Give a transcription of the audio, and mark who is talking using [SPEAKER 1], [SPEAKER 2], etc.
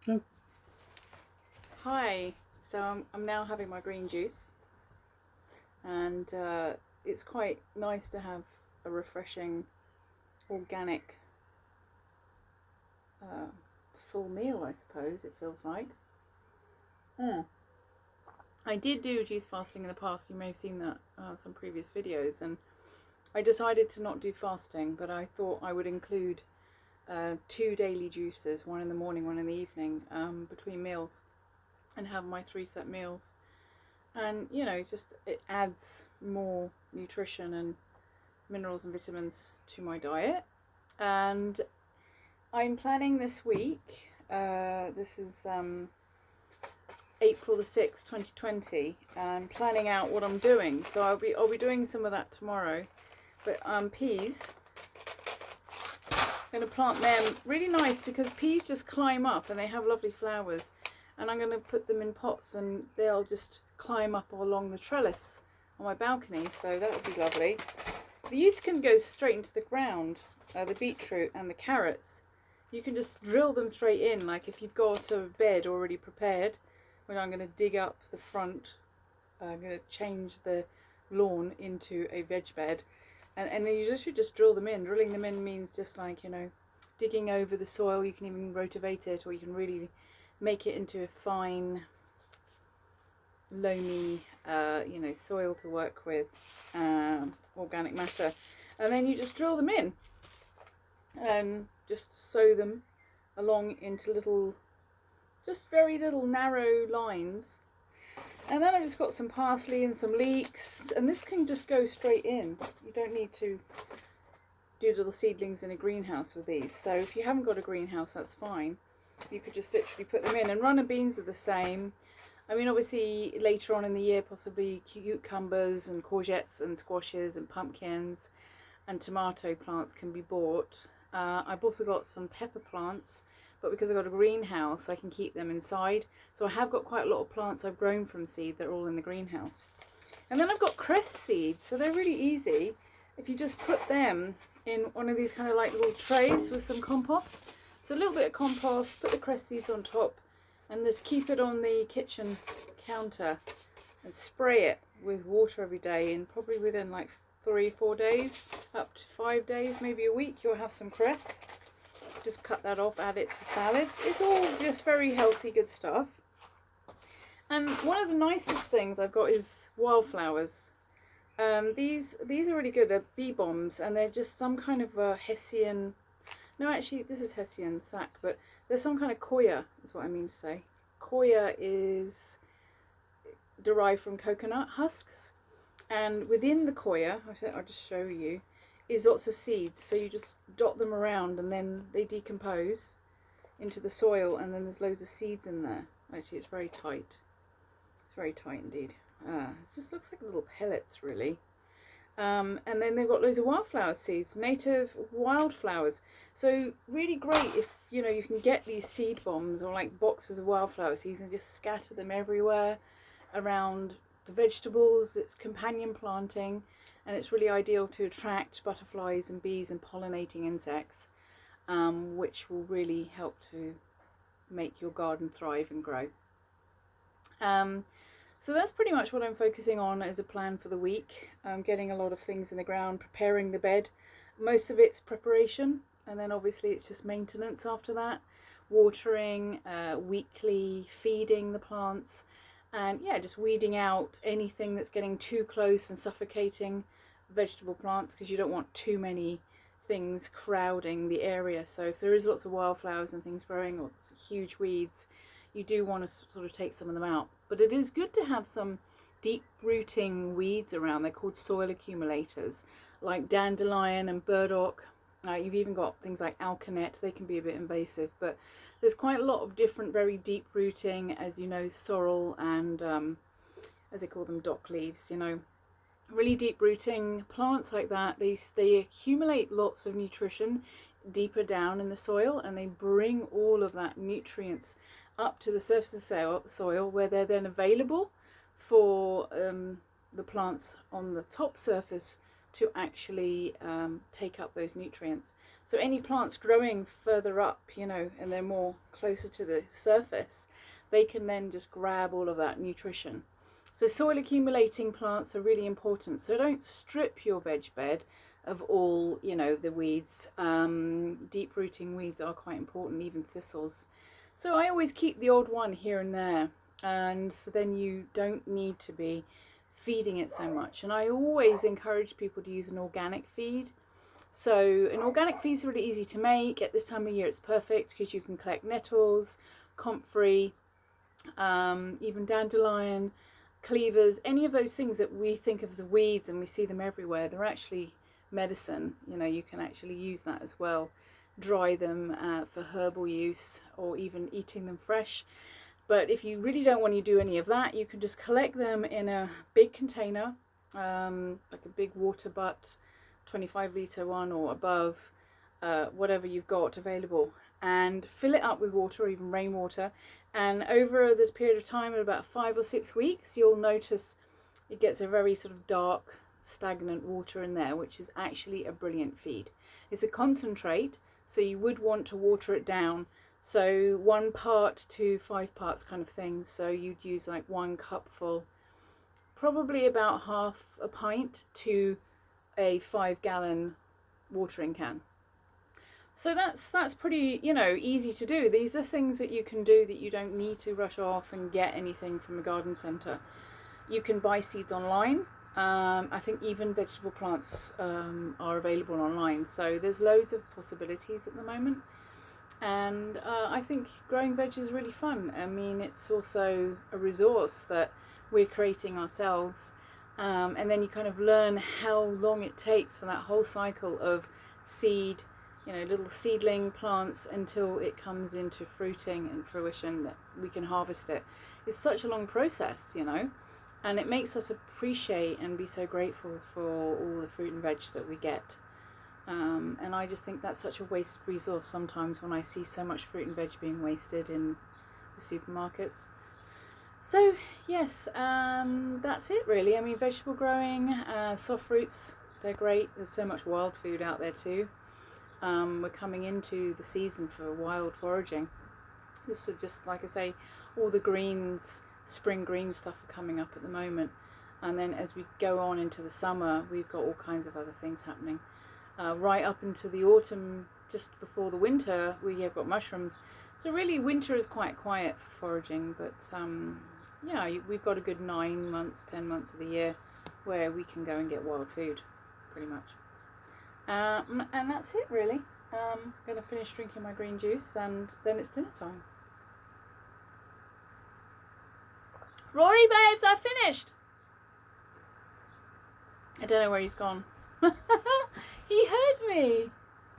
[SPEAKER 1] No.
[SPEAKER 2] Hi, so I'm now having my green juice, and it's quite nice to have a refreshing, organic, uh, full meal, I suppose it feels like. Mm. I did do juice fasting in the past, you may have seen that some previous videos, and I decided to not do fasting, but I thought I would include two daily juices, one in the morning, one in the evening, between meals, and have my three set meals. And just it adds more nutrition and minerals and vitamins to my diet. And I'm planning this week, this is April the 6th 2020, and planning out what I'm doing. So I'll be doing some of that tomorrow. But peas, I'm going to plant them really nice because peas just climb up and they have lovely flowers, and I'm going to put them in pots and they'll just climb up along the trellis on my balcony, so that would be lovely. These can go straight into the ground, the beetroot and the carrots. You can just drill them straight in, like if you've got a bed already prepared. When I'm going to dig up the front, I'm going to change the lawn into a veg bed, and then you should just drill them in. Drilling them in means just like, digging over the soil. You can even rotivate it, or you can really make it into a fine, loamy, soil to work with, organic matter. And then you just drill them in and just sow them along into little, just very little narrow lines. And then I've just got some parsley and some leeks, and this can just go straight in. You don't need to do little seedlings in a greenhouse with these. So if you haven't got a greenhouse, that's fine. You could just literally put them in. And runner beans are the same. I mean, obviously later on in the year, possibly cucumbers and courgettes and squashes and pumpkins and tomato plants can be bought. I've also got some pepper plants, but because I've got a greenhouse, I can keep them inside. So I have got quite a lot of plants I've grown from seed that are all in the greenhouse. And then I've got cress seeds, so they're really easy. If you just put them in one of these kind of like little trays with some compost. So a little bit of compost, put the cress seeds on top, and just keep it on the kitchen counter and spray it with water every day, and probably within like 3-4 days, up to 5 days, maybe a week, you'll have some cress. Just cut that off, add it to salads. It's all just very healthy, good stuff. And one of the nicest things I've got is wildflowers. These are really good. They're bee bombs, and they're just some kind of Hessian. No, actually, this is Hessian sac, but there's some kind of coir, is what I mean to say. Coir is derived from coconut husks, and within the coir, I'll just show you, is lots of seeds. So you just dot them around, and then they decompose into the soil, and then there's loads of seeds in there. Actually, it's very tight. It's very tight indeed. It just looks like little pellets, really. And then they've got loads of wildflower seeds, native wildflowers. So really great if you can get these seed bombs or like boxes of wildflower seeds and just scatter them everywhere around the vegetables. It's companion planting, and it's really ideal to attract butterflies and bees and pollinating insects, which will really help to make your garden thrive and grow. So that's pretty much what I'm focusing on as a plan for the week. I'm getting a lot of things in the ground, preparing the bed. Most of it's preparation, and then obviously it's just maintenance after that. Watering, weekly, feeding the plants, and yeah, just weeding out anything that's getting too close and suffocating vegetable plants, because you don't want too many things crowding the area. So if there is lots of wildflowers and things growing, or huge weeds, you do want to sort of take some of them out. But it is good to have some deep rooting weeds around. They're called soil accumulators, like dandelion and burdock. You've even got things like alkanet. They can be a bit invasive, but there's quite a lot of different very deep rooting, as you know, sorrel and as they call them, dock leaves, really deep rooting plants like that. They accumulate lots of nutrition deeper down in the soil, and they bring all of that nutrients up to the surface of the soil, where they're then available for the plants on the top surface to actually take up those nutrients. So any plants growing further up, you know, and they're more closer to the surface, they can then just grab all of that nutrition. So soil accumulating plants are really important. So don't strip your veg bed of all, you know, the weeds. Deep rooting weeds are quite important, even thistles. So I always keep the odd one here and there, and so then you don't need to be feeding it so much. And I always encourage people to use an organic feed. So an organic feed is really easy to make. At this time of year it's perfect because you can collect nettles, comfrey, even dandelion, cleavers, any of those things that we think of as weeds and we see them everywhere. They're actually medicine. You know, you can actually use that as well. Dry them for herbal use, or even eating them fresh. But if you really don't want to do any of that, you can just collect them in a big container, like a big water butt, 25-litre one or above, whatever you've got available, and fill it up with water or even rainwater. And over this period of time, in about 5 or 6 weeks, you'll notice it gets a very sort of dark, stagnant water in there, which is actually a brilliant feed. It's a concentrate, so you would want to water it down. So 1 part to 5 parts kind of thing. So you'd use like 1 cupful, probably about half a pint to a 5-gallon watering can. So that's pretty, you know, easy to do. These are things that you can do that you don't need to rush off and get anything from a garden centre. You can buy seeds online. I think even vegetable plants are available online. So there's loads of possibilities at the moment. And I think growing veg is really fun. I mean, it's also a resource that we're creating ourselves. And then you kind of learn how long it takes for that whole cycle of seed, you know, little seedling plants until it comes into fruiting and fruition that we can harvest it. It's such a long process, you know, and it makes us appreciate and be so grateful for all the fruit and veg that we get. And I just think that's such a wasted resource sometimes when I see so much fruit and veg being wasted in the supermarkets. So yes, that's it really. I mean, vegetable growing, soft fruits, they're great. There's so much wild food out there too. We're coming into the season for wild foraging. This is just, like I say, all the greens, spring green stuff are coming up at the moment. And then as we go on into the summer, we've got all kinds of other things happening. Right up into the autumn, just before the winter, we have got mushrooms. So really winter is quite quiet for foraging, but yeah, we've got a good 9 months, 10 months of the year where we can go and get wild food, pretty much. And that's it really. I'm going to finish drinking my green juice and then it's dinner time. Rory babes, I finished! I don't know where he's gone. He heard me.